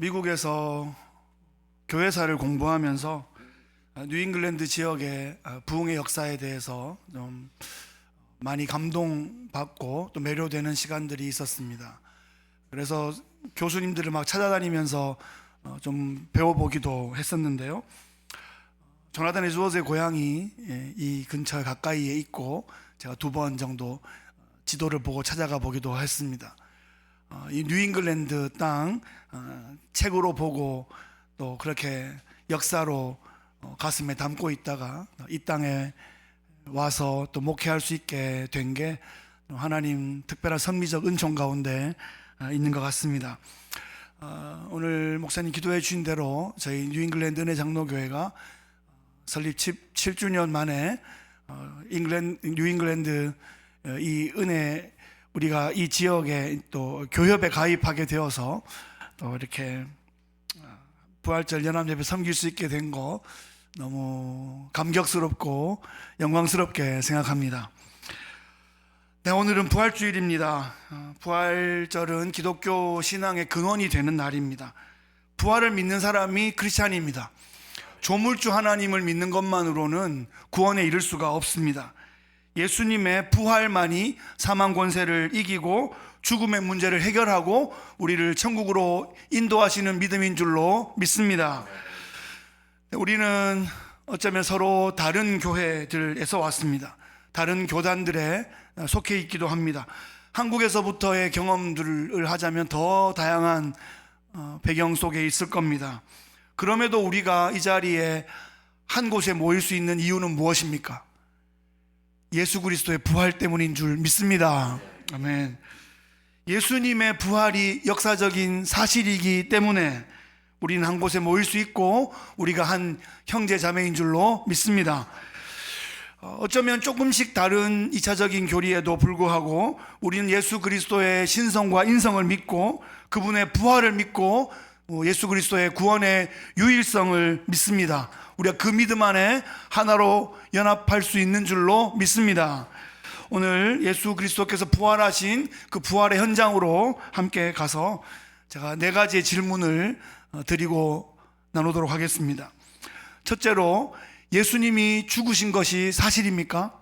미국에서 교회사를 공부하면서 뉴잉글랜드 지역의 부흥의 역사에 대해서 좀 많이 감동받고 또 매료되는 시간들이 있었습니다. 그래서 교수님들을 막 찾아다니면서 좀 배워보기도 했었는데요. 조나단 에드워즈의 고향이 이 근처 가까이에 있고 제가 2번 정도 지도를 보고 찾아가 보기도 했습니다. 이 뉴잉글랜드 땅 책으로 보고 또 그렇게 역사로 가슴에 담고 있다가 이 땅에 와서 또 목회할 수 있게 된 게 하나님 특별한 선미적 은총 가운데 있는 것 같습니다. 오늘 목사님 기도해 주신 대로 저희 뉴잉글랜드 은혜 장로교회가 설립 7주년 만에 뉴잉글랜드 이 은혜 우리가 이 지역에 또 교협에 가입하게 되어서 또 이렇게 부활절 연합예배 섬길 수 있게 된 거 너무 감격스럽고 영광스럽게 생각합니다. 네, 오늘은 부활주일입니다. 부활절은 기독교 신앙의 근원이 되는 날입니다. 부활을 믿는 사람이 크리스찬입니다. 조물주 하나님을 믿는 것만으로는 구원에 이를 수가 없습니다. 예수님의 부활만이 사망 권세를 이기고 죽음의 문제를 해결하고 우리를 천국으로 인도하시는 믿음인 줄로 믿습니다. 우리는 어쩌면 서로 다른 교회들에서 왔습니다. 다른 교단들에 속해 있기도 합니다. 한국에서부터의 경험들을 하자면 더 다양한 배경 속에 있을 겁니다. 그럼에도 우리가 이 자리에 한 곳에 모일 수 있는 이유는 무엇입니까? 예수 그리스도의 부활 때문인 줄 믿습니다. 아멘. 예수님의 부활이 역사적인 사실이기 때문에 우리는 한 곳에 모일 수 있고 우리가 한 형제 자매인 줄로 믿습니다. 어쩌면 조금씩 다른 2차적인 교리에도 불구하고 우리는 예수 그리스도의 신성과 인성을 믿고 그분의 부활을 믿고 예수 그리스도의 구원의 유일성을 믿습니다. 우리가 그 믿음 안에 하나로 연합할 수 있는 줄로 믿습니다. 오늘 예수 그리스도께서 부활하신 그 부활의 현장으로 함께 가서 제가 4가지의 질문을 드리고 나누도록 하겠습니다. 첫째로, 예수님이 죽으신 것이 사실입니까?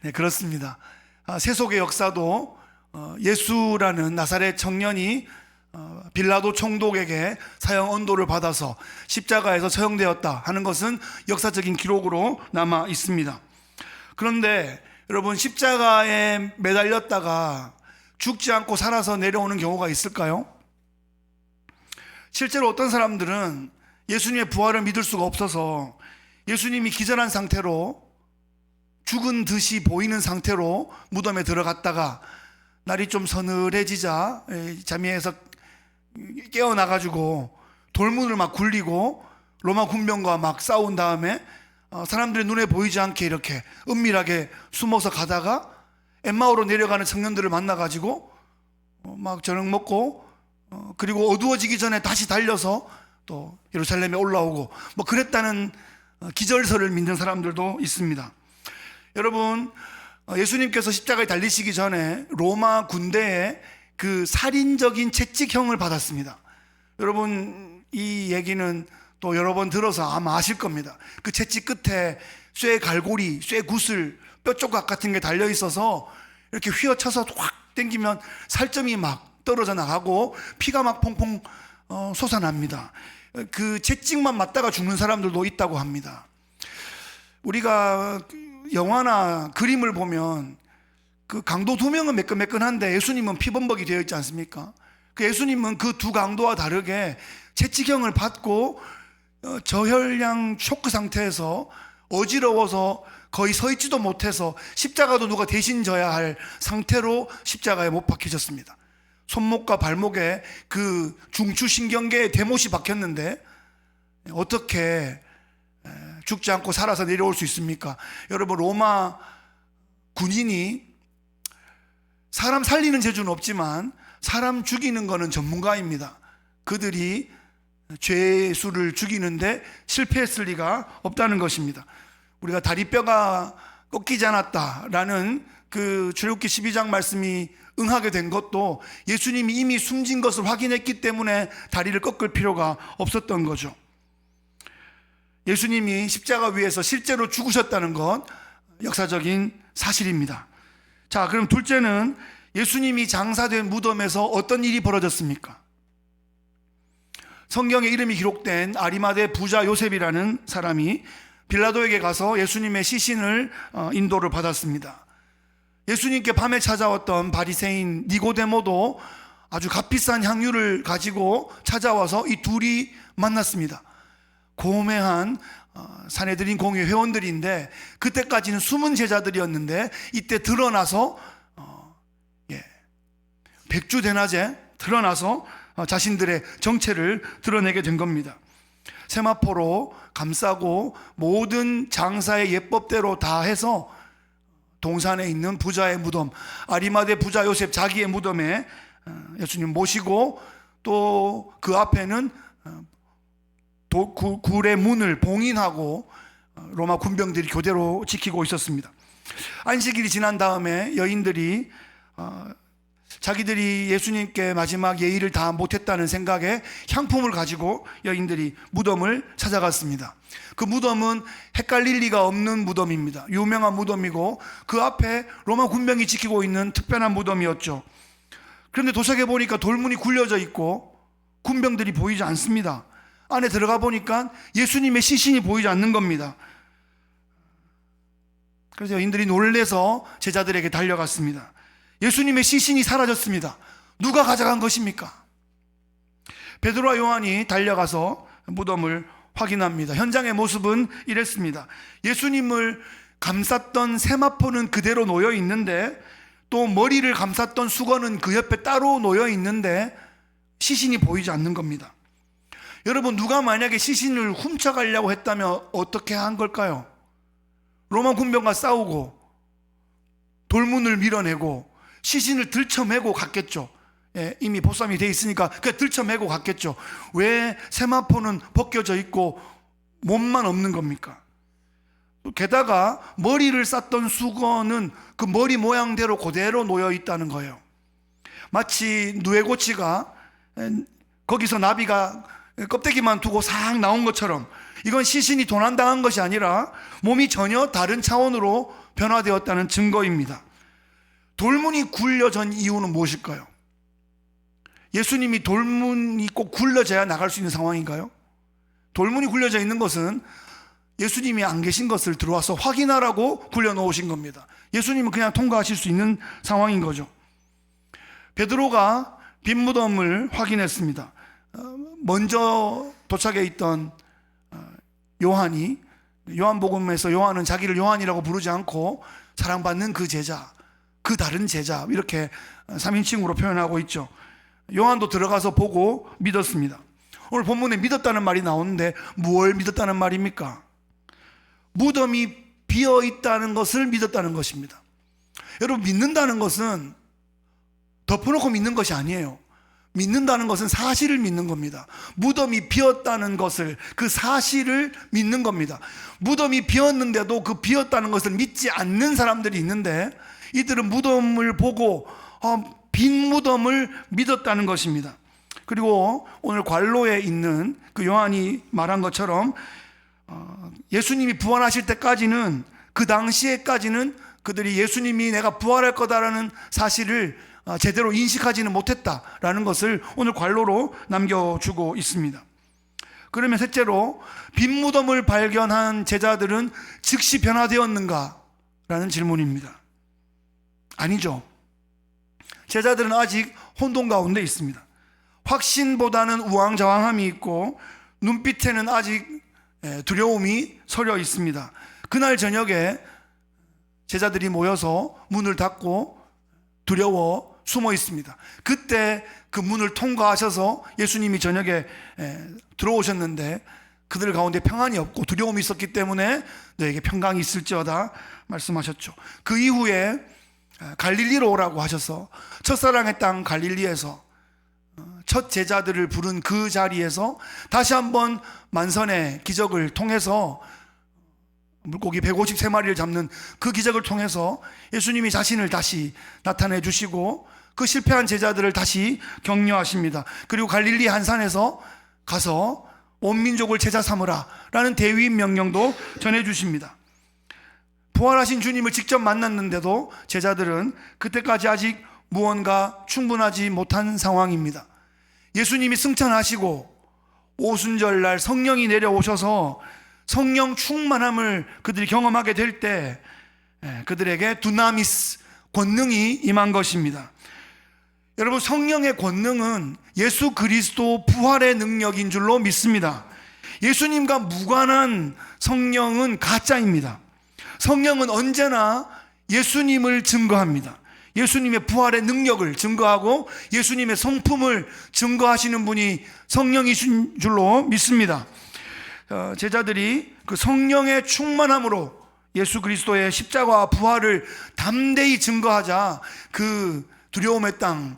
네, 그렇습니다. 세속의 역사도 예수라는 나사렛 청년이 빌라도 총독에게 사형 언도를 받아서 십자가에서 처형되었다 하는 것은 역사적인 기록으로 남아 있습니다. 그런데 여러분, 십자가에 매달렸다가 죽지 않고 살아서 내려오는 경우가 있을까요? 실제로 어떤 사람들은 예수님의 부활을 믿을 수가 없어서 예수님이 기절한 상태로 죽은 듯이 보이는 상태로 무덤에 들어갔다가 날이 좀 서늘해지자 잠에서 깨어나가지고 돌문을 막 굴리고 로마 군병과 막 싸운 다음에 사람들의 눈에 보이지 않게 이렇게 은밀하게 숨어서 가다가 엠마오로 내려가는 청년들을 만나가지고 막 저녁 먹고 그리고 어두워지기 전에 다시 달려서 또 예루살렘에 올라오고 뭐 그랬다는 기절설을 믿는 사람들도 있습니다. 여러분, 예수님께서 십자가에 달리시기 전에 로마 군대에 그 살인적인 채찍형을 받았습니다. 여러분, 이 얘기는 또 여러 번 들어서 아마 아실 겁니다. 그 채찍 끝에 쇠 갈고리, 쇠 구슬, 뼈 조각 같은 게 달려 있어서 이렇게 휘어쳐서 확 당기면 살점이 막 떨어져 나가고 피가 막 퐁퐁 솟아납니다. 그 채찍만 맞다가 죽는 사람들도 있다고 합니다. 우리가 영화나 그림을 보면 그 강도 2명은 매끈매끈한데 예수님은 피범벅이 되어 있지 않습니까? 그 예수님은 그 두 강도와 다르게 채찍형을 받고 저혈량 쇼크 상태에서 어지러워서 거의 서 있지도 못해서 십자가도 누가 대신 져야 할 상태로 십자가에 못 박히셨습니다. 손목과 발목에 그 중추신경계에 대못이 박혔는데 어떻게 죽지 않고 살아서 내려올 수 있습니까? 여러분, 로마 군인이 사람 살리는 재주는 없지만 사람 죽이는 거는 전문가입니다. 그들이 죄수를 죽이는데 실패했을 리가 없다는 것입니다. 우리가 다리뼈가 꺾이지 않았다라는 그 출애굽기 12장 말씀이 응하게 된 것도 예수님이 이미 숨진 것을 확인했기 때문에 다리를 꺾을 필요가 없었던 거죠. 예수님이 십자가 위에서 실제로 죽으셨다는 것, 역사적인 사실입니다. 자, 그럼 둘째는 예수님이 장사된 무덤에서 어떤 일이 벌어졌습니까? 성경에 이름이 기록된 아리마대 부자 요셉이라는 사람이 빌라도에게 가서 예수님의 시신을 인도를 받았습니다. 예수님께 밤에 찾아왔던 바리새인 니고데모도 아주 값비싼 향유를 가지고 찾아와서 이 둘이 만났습니다. 고매한 산헤드린 공회 회원들인데 그때까지는 숨은 제자들이었는데 이때 드러나서 백주대낮에 드러나서 자신들의 정체를 드러내게 된 겁니다. 세마포로 감싸고 모든 장사의 예법대로 다 해서 동산에 있는 부자의 무덤, 아리마대 부자 요셉 자기의 무덤에 예수님 모시고 또 그 앞에는 굴의 문을 봉인하고 로마 군병들이 교대로 지키고 있었습니다. 안식일이 지난 다음에 여인들이 자기들이 예수님께 마지막 예의를 다 못했다는 생각에 향품을 가지고 여인들이 무덤을 찾아갔습니다. 그 무덤은 헷갈릴 리가 없는 무덤입니다. 유명한 무덤이고 그 앞에 로마 군병이 지키고 있는 특별한 무덤이었죠. 그런데 도착해 보니까 돌문이 굴려져 있고 군병들이 보이지 않습니다. 안에 들어가 보니까 예수님의 시신이 보이지 않는 겁니다. 그래서 여인들이 놀래서 제자들에게 달려갔습니다. 예수님의 시신이 사라졌습니다. 누가 가져간 것입니까? 베드로와 요한이 달려가서 무덤을 확인합니다. 현장의 모습은 이랬습니다. 예수님을 감쌌던 세마포는 그대로 놓여 있는데 또 머리를 감쌌던 수건은 그 옆에 따로 놓여 있는데 시신이 보이지 않는 겁니다. 여러분, 누가 만약에 시신을 훔쳐가려고 했다면 어떻게 한 걸까요? 로마 군병과 싸우고 돌문을 밀어내고 시신을 들쳐매고 갔겠죠. 이미 보쌈이 돼 있으니까 그냥 들쳐매고 갔겠죠. 왜 세마포는 벗겨져 있고 몸만 없는 겁니까? 게다가 머리를 쌌던 수건은 그 머리 모양대로 그대로 놓여 있다는 거예요. 마치 누에고치가 거기서 나비가 껍데기만 두고 싹 나온 것처럼 이건 시신이 도난당한 것이 아니라 몸이 전혀 다른 차원으로 변화되었다는 증거입니다. 돌문이 굴려진 이유는 무엇일까요? 예수님이 돌문이 꼭 굴려져야 나갈 수 있는 상황인가요? 돌문이 굴려져 있는 것은 예수님이 안 계신 것을 들어와서 확인하라고 굴려놓으신 겁니다. 예수님은 그냥 통과하실 수 있는 상황인 거죠. 베드로가 빈 무덤을 확인했습니다. 먼저 도착해 있던 요한이, 요한복음에서 요한은 자기를 요한이라고 부르지 않고 사랑받는 그 제자, 그 다른 제자, 이렇게 3인칭으로 표현하고 있죠. 요한도 들어가서 보고 믿었습니다. 오늘 본문에 믿었다는 말이 나오는데 무엇을 믿었다는 말입니까? 무덤이 비어 있다는 것을 믿었다는 것입니다. 여러분, 믿는다는 것은 덮어놓고 믿는 것이 아니에요. 믿는다는 것은 사실을 믿는 겁니다. 무덤이 비었다는 것을, 그 사실을 믿는 겁니다. 무덤이 비었는데도 그 비었다는 것을 믿지 않는 사람들이 있는데 이들은 무덤을 보고 빈 무덤을 믿었다는 것입니다. 그리고 오늘 관로에 있는 그 요한이 말한 것처럼 예수님이 부활하실 때까지는, 그 당시에까지는 그들이 예수님이 내가 부활할 거다라는 사실을 제대로 인식하지는 못했다라는 것을 오늘 관로로 남겨주고 있습니다. 그러면 셋째로, 빈 무덤을 발견한 제자들은 즉시 변화되었는가? 라는 질문입니다. 아니죠. 제자들은 아직 혼돈 가운데 있습니다. 확신보다는 우왕좌왕함이 있고 눈빛에는 아직 두려움이 서려 있습니다. 그날 저녁에 제자들이 모여서 문을 닫고 두려워 숨어 있습니다. 그때 그 문을 통과하셔서 예수님이 저녁에 들어오셨는데 그들 가운데 평안이 없고 두려움이 있었기 때문에 너에게 평강이 있을지어다 말씀하셨죠. 그 이후에 갈릴리로 오라고 하셔서 첫사랑의 땅 갈릴리에서 첫 제자들을 부른 그 자리에서 다시 한번 만선의 기적을 통해서 물고기 153마리를 잡는 그 기적을 통해서 예수님이 자신을 다시 나타내 주시고 그 실패한 제자들을 다시 격려하십니다. 그리고 갈릴리 한 산에서 가서 온 민족을 제자 삼으라 라는 대위임 명령도 전해주십니다. 부활하신 주님을 직접 만났는데도 제자들은 그때까지 아직 무언가 충분하지 못한 상황입니다. 예수님이 승천하시고 오순절날 성령이 내려오셔서 성령 충만함을 그들이 경험하게 될 때 그들에게 두나미스, 권능이 임한 것입니다. 여러분, 성령의 권능은 예수 그리스도 부활의 능력인 줄로 믿습니다. 예수님과 무관한 성령은 가짜입니다. 성령은 언제나 예수님을 증거합니다. 예수님의 부활의 능력을 증거하고 예수님의 성품을 증거하시는 분이 성령이신 줄로 믿습니다. 제자들이 그 성령의 충만함으로 예수 그리스도의 십자가와 부활을 담대히 증거하자 그 두려움의 땅,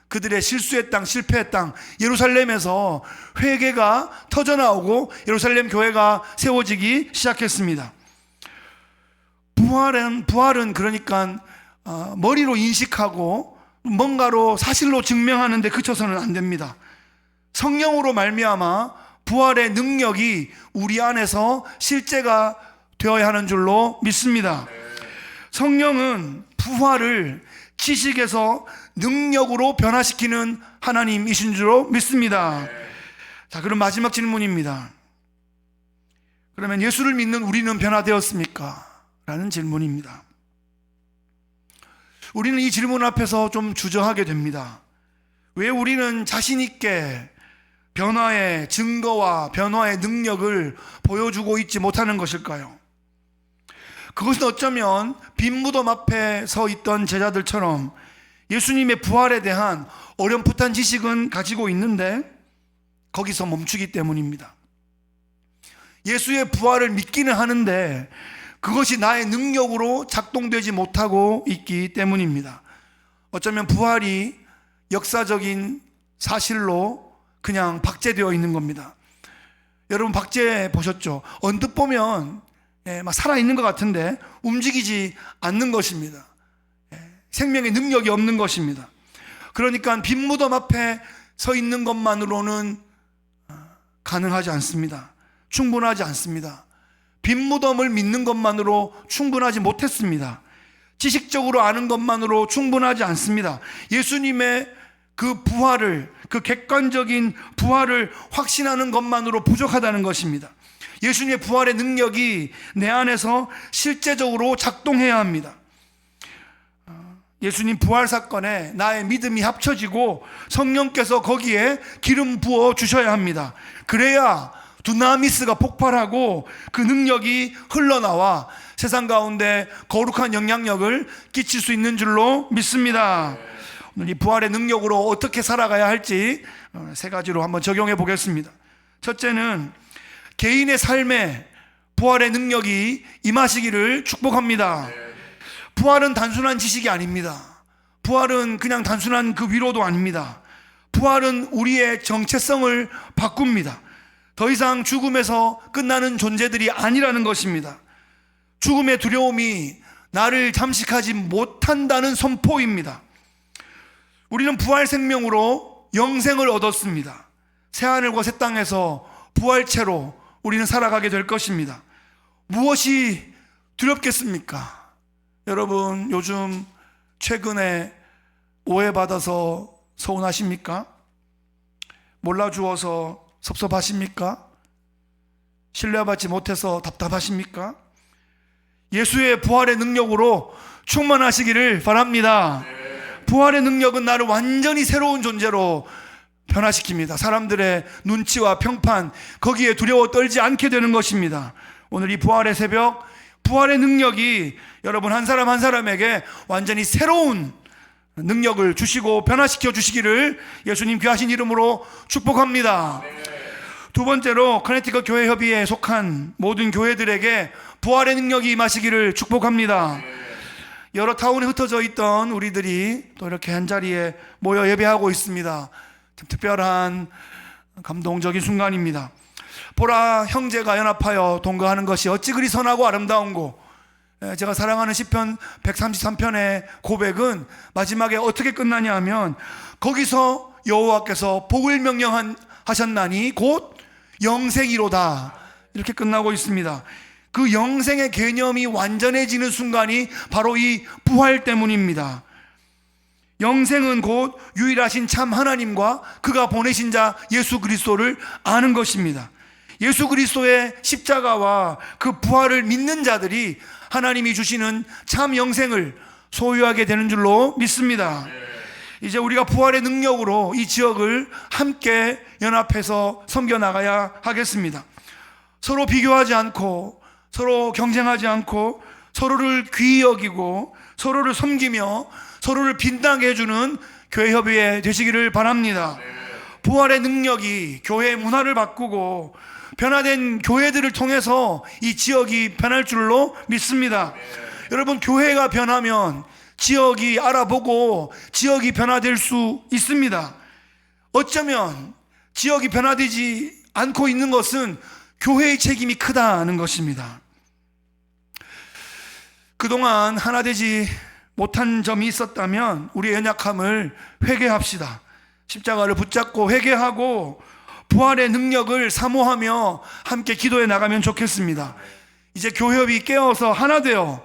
그들의 실수의 땅, 실패의 땅, 예루살렘에서 회개가 터져나오고 예루살렘 교회가 세워지기 시작했습니다. 부활은 그러니까 머리로 인식하고 뭔가로 사실로 증명하는 데 그쳐서는 안 됩니다. 성령으로 말미암아 부활의 능력이 우리 안에서 실제가 되어야 하는 줄로 믿습니다. 성령은 부활을 지식에서 능력으로 변화시키는 하나님이신 줄로 믿습니다. 자, 그럼 마지막 질문입니다. 그러면 예수를 믿는 우리는 변화되었습니까? 라는 질문입니다. 우리는 이 질문 앞에서 좀 주저하게 됩니다. 왜 우리는 자신 있게 변화의 증거와 변화의 능력을 보여주고 있지 못하는 것일까요? 그것은 어쩌면 빈 무덤 앞에 서 있던 제자들처럼 예수님의 부활에 대한 어렴풋한 지식은 가지고 있는데 거기서 멈추기 때문입니다. 예수의 부활을 믿기는 하는데 그것이 나의 능력으로 작동되지 못하고 있기 때문입니다. 어쩌면 부활이 역사적인 사실로 그냥 박제되어 있는 겁니다. 여러분, 박제 보셨죠? 언뜻 보면 막 살아있는 것 같은데 움직이지 않는 것입니다. 생명의 능력이 없는 것입니다. 그러니까 빈 무덤 앞에 서 있는 것만으로는 가능하지 않습니다. 충분하지 않습니다. 빈 무덤을 믿는 것만으로 충분하지 못했습니다. 지식적으로 아는 것만으로 충분하지 않습니다. 예수님의 그 부활을, 그 객관적인 부활을 확신하는 것만으로 부족하다는 것입니다. 예수님의 부활의 능력이 내 안에서 실제적으로 작동해야 합니다. 예수님 부활 사건에 나의 믿음이 합쳐지고 성령께서 거기에 기름 부어 주셔야 합니다. 그래야 두나미스가 폭발하고 그 능력이 흘러나와 세상 가운데 거룩한 영향력을 끼칠 수 있는 줄로 믿습니다. 오늘 이 부활의 능력으로 어떻게 살아가야 할지 세 가지로 한번 적용해 보겠습니다. 첫째는 개인의 삶에 부활의 능력이 임하시기를 축복합니다. 부활은 단순한 지식이 아닙니다. 부활은 그냥 단순한 그 위로도 아닙니다. 부활은 우리의 정체성을 바꿉니다. 더 이상 죽음에서 끝나는 존재들이 아니라는 것입니다. 죽음의 두려움이 나를 잠식하지 못한다는 선포입니다. 우리는 부활 생명으로 영생을 얻었습니다. 새하늘과 새 땅에서 부활체로 우리는 살아가게 될 것입니다. 무엇이 두렵겠습니까? 여러분, 요즘 최근에 오해받아서 서운하십니까? 몰라주어서 섭섭하십니까? 신뢰받지 못해서 답답하십니까? 예수의 부활의 능력으로 충만하시기를 바랍니다. 부활의 능력은 나를 완전히 새로운 존재로 변화시킵니다. 사람들의 눈치와 평판, 거기에 두려워 떨지 않게 되는 것입니다. 오늘 이 부활의 새벽, 부활의 능력이 여러분 한 사람 한 사람에게 완전히 새로운 능력을 주시고 변화시켜 주시기를 예수님 귀하신 이름으로 축복합니다. 두 번째로 커네티컷 교회 협의회에 속한 모든 교회들에게 부활의 능력이 임하시기를 축복합니다. 여러 타운에 흩어져 있던 우리들이 또 이렇게 한자리에 모여 예배하고 있습니다. 참 특별한 감동적인 순간입니다. 보라, 형제가 연합하여 동거하는 것이 어찌 그리 선하고 아름다운고, 제가 사랑하는 시편 133편의 고백은 마지막에 어떻게 끝나냐 하면, 거기서 여호와께서 복을 명령하셨나니 곧 영생이로다, 이렇게 끝나고 있습니다. 그 영생의 개념이 완전해지는 순간이 바로 이 부활 때문입니다. 영생은 곧 유일하신 참 하나님과 그가 보내신 자 예수 그리스도를 아는 것입니다. 예수 그리스도의 십자가와 그 부활을 믿는 자들이 하나님이 주시는 참 영생을 소유하게 되는 줄로 믿습니다. 이제 우리가 부활의 능력으로 이 지역을 함께 연합해서 섬겨나가야 하겠습니다. 서로 비교하지 않고, 서로 경쟁하지 않고, 서로를 귀히 여기고 서로를 섬기며 서로를 빛나게 해주는 교회 협의회 되시기를 바랍니다. 부활의 능력이 교회의 문화를 바꾸고 변화된 교회들을 통해서 이 지역이 변할 줄로 믿습니다. 여러분, 교회가 변하면 지역이 알아보고 지역이 변화될 수 있습니다. 어쩌면 지역이 변화되지 않고 있는 것은 교회의 책임이 크다는 것입니다. 그동안 하나 되지 못한 점이 있었다면 우리의 연약함을 회개합시다. 십자가를 붙잡고 회개하고 부활의 능력을 사모하며 함께 기도해 나가면 좋겠습니다. 이제 교협이 깨어서 하나 되어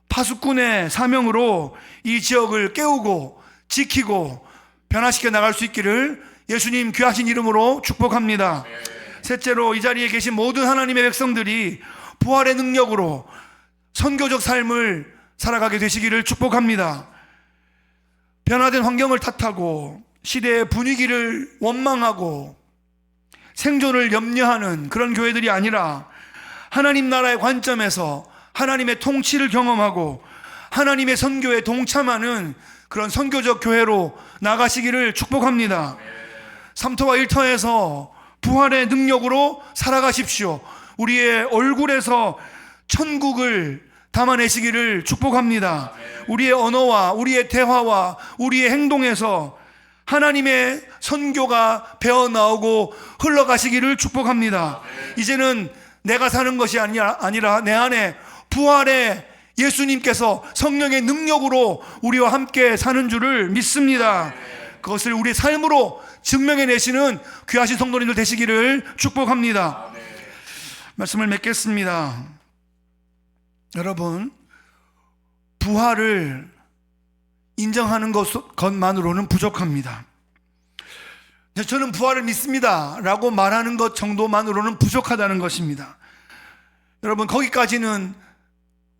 파수꾼의 사명으로 이 지역을 깨우고 지키고 변화시켜 나갈 수 있기를 예수님 귀하신 이름으로 축복합니다. 셋째로, 이 자리에 계신 모든 하나님의 백성들이 부활의 능력으로 선교적 삶을 살아가게 되시기를 축복합니다. 변화된 환경을 탓하고 시대의 분위기를 원망하고 생존을 염려하는 그런 교회들이 아니라 하나님 나라의 관점에서 하나님의 통치를 경험하고 하나님의 선교에 동참하는 그런 선교적 교회로 나가시기를 축복합니다. 3터와 1터에서 부활의 능력으로 살아가십시오. 우리의 얼굴에서 천국을 담아내시기를 축복합니다. 우리의 언어와 우리의 대화와 우리의 행동에서 하나님의 선교가 배어나오고 흘러가시기를 축복합니다. 이제는 내가 사는 것이 아니라 내 안에 부활의 예수님께서 성령의 능력으로 우리와 함께 사는 줄을 믿습니다. 그것을 우리의 삶으로 증명해내시는 귀하신 성도님들 되시기를 축복합니다. 말씀을 맺겠습니다. 여러분, 부활을 인정하는 것만으로는 부족합니다. 저는 부활을 믿습니다 라고 말하는 것 정도만으로는 부족하다는 것입니다. 여러분, 거기까지는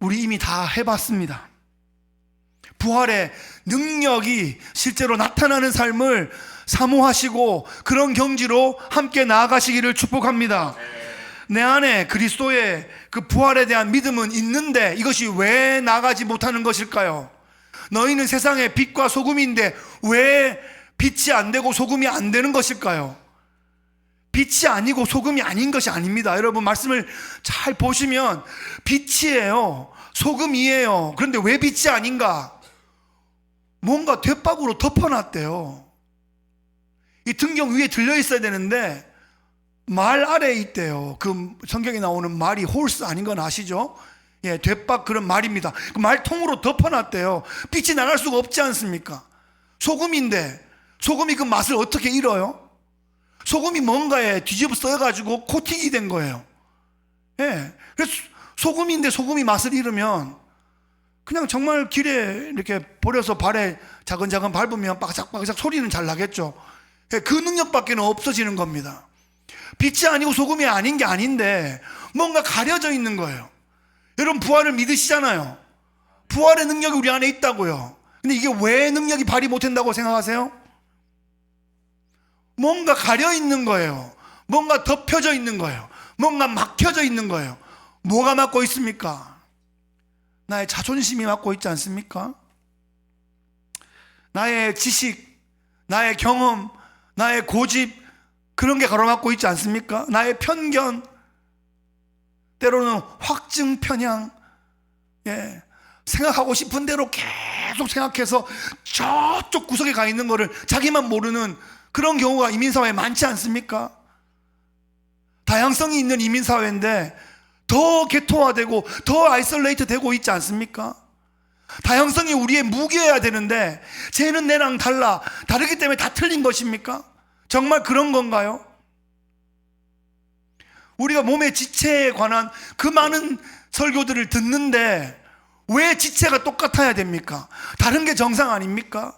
우리 이미 다 해봤습니다. 부활의 능력이 실제로 나타나는 삶을 사모하시고 그런 경지로 함께 나아가시기를 축복합니다. 내 안에 그리스도의 그 부활에 대한 믿음은 있는데 이것이 왜 나가지 못하는 것일까요? 너희는 세상의 빛과 소금인데 왜 빛이 안 되고 소금이 안 되는 것일까요? 빛이 아니고 소금이 아닌 것이 아닙니다. 여러분, 말씀을 잘 보시면 빛이에요, 소금이에요. 그런데 왜 빛이 아닌가? 뭔가 돛박으로 덮어놨대요. 이 등경 위에 들려 있어야 되는데 말 아래에 있대요. 그 성경에 나오는 말이 홀스 아닌 건 아시죠? 예, 돛박 그런 말입니다. 그 말통으로 덮어놨대요. 빛이 나갈 수가 없지 않습니까? 소금인데 소금이 그 맛을 어떻게 잃어요? 소금이 뭔가에 뒤집어 써가지고 코팅이 된 거예요. 예, 그래서 소금인데 소금이 맛을 잃으면 그냥 정말 길에 이렇게 버려서 발에 자근자근 밟으면 바삭바삭 소리는 잘 나겠죠. 예, 그 능력밖에 없어지는 겁니다. 빛이 아니고 소금이 아닌 게 아닌데 뭔가 가려져 있는 거예요. 여러분, 부활을 믿으시잖아요. 부활의 능력이 우리 안에 있다고요. 근데 이게 왜 능력이 발휘 못한다고 생각하세요? 뭔가 가려 있는 거예요. 뭔가 덮여져 있는 거예요. 뭔가 막혀져 있는 거예요. 뭐가 막고 있습니까? 나의 자존심이 막고 있지 않습니까? 나의 지식, 나의 경험, 나의 고집, 그런 게 가로막고 있지 않습니까? 나의 편견, 때로는 확증 편향, 예, 생각하고 싶은 대로 계속 생각해서 저쪽 구석에 가 있는 거를 자기만 모르는 그런 경우가 이민사회에 많지 않습니까? 다양성이 있는 이민사회인데 더 개토화되고 더 아이솔레이트 되고 있지 않습니까? 다양성이 우리의 무기여야 되는데 쟤는 내랑 다르기 때문에 다 틀린 것입니까? 정말 그런 건가요? 우리가 몸의 지체에 관한 그 많은 설교들을 듣는데 왜 지체가 똑같아야 됩니까? 다른 게 정상 아닙니까?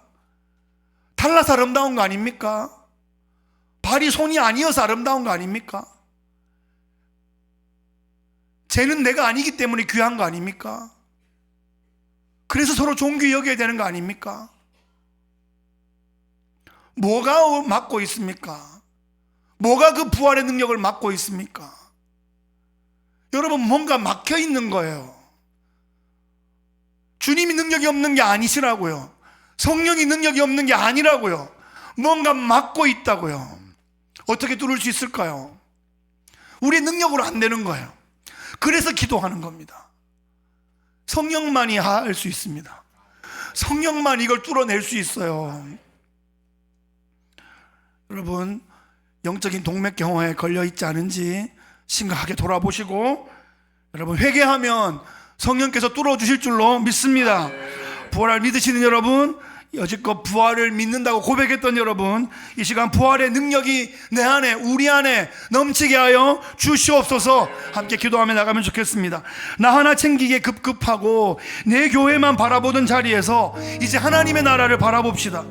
달라서 아름다운 거 아닙니까? 발이 손이 아니어서 아름다운 거 아닙니까? 쟤는 내가 아니기 때문에 귀한 거 아닙니까? 그래서 서로 존귀 여겨야 되는 거 아닙니까? 뭐가 막고 있습니까? 뭐가 그 부활의 능력을 막고 있습니까? 여러분, 뭔가 막혀 있는 거예요. 주님이 능력이 없는 게 아니시라고요. 성령이 능력이 없는 게 아니라고요. 뭔가 막고 있다고요. 어떻게 뚫을 수 있을까요? 우리의 능력으로 안 되는 거예요. 그래서 기도하는 겁니다. 성령만이 할 수 있습니다. 성령만 이걸 뚫어낼 수 있어요. 여러분, 영적인 동맥경화에 걸려있지 않은지 심각하게 돌아보시고, 여러분, 회개하면 성령께서 뚫어주실 줄로 믿습니다. 부활을 믿으시는 여러분, 여지껏 부활을 믿는다고 고백했던 여러분, 이 시간 부활의 능력이 내 안에, 우리 안에 넘치게 하여 주시옵소서. 함께 기도하며 나가면 좋겠습니다. 나 하나 챙기기에 급급하고 내 교회만 바라보던 자리에서 이제 하나님의 나라를 바라봅시다.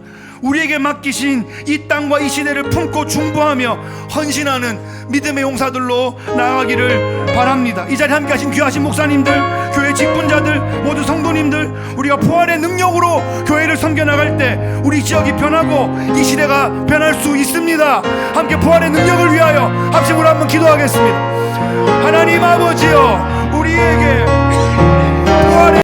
우리에게 맡기신 이 땅과 이 시대를 품고 중보하며 헌신하는 믿음의 용사들로 나아가기를 바랍니다. 이 자리에 함께 하신 귀하신 목사님들, 교회 직분자들, 모두 성도님들, 우리가 부활의 능력으로 교회를 섬겨나갈 때 우리 지역이 변하고 이 시대가 변할 수 있습니다. 함께 부활의 능력을 위하여 합심으로 한번 기도하겠습니다. 하나님 아버지여, 우리에게 부활의